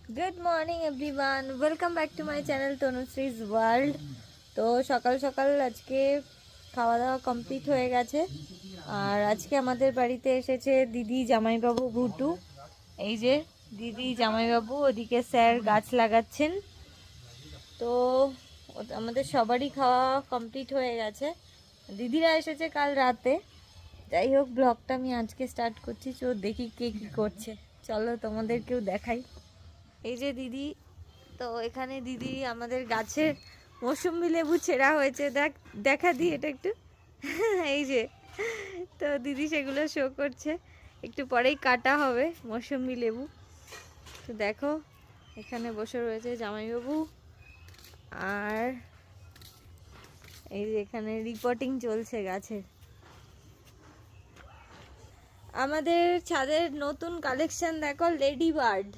Good morning everyone, welcome back to my channel Tanushree's world. তো সকাল সকাল আজকে খাওয়া দাওয়া কমপ্লিট হয়ে গেছে। আর আজকে আমাদের বাড়িতে এসেছে দিদি জামাইবাবু ভুটু। এই যে দিদি জামাইবাবু, ওদিকে স্যার গাছ লাগাচ্ছেন। তো আমাদের সবারই খাওয়া কমপ্লিট হয়ে গেছে। দিদিরা এসেছে কাল রাতে। যাই হোক, ব্লগটা আমি আজকে স্টার্ট করছি। তো দেখি কে কী করছে, চলো তোমাদেরকেও দেখাই। এই যে দিদি, তো এখানে দিদি আমাদের গাছের মৌসুম্বি লেবু ছেঁড়া হয়েছে, দেখা দিই এটা একটু। এই যে, তো দিদি সেগুলো শো করছে, একটু পরেই কাটা হবে মৌসুম্বি লেবু। তো দেখো, এখানে বসে রয়েছে জামাইবাবু। আর এই যে এখানে রিপোর্টিং চলছে গাছের। আমাদের ছাদের নতুন কালেকশন দেখো, লেডি বার্ড।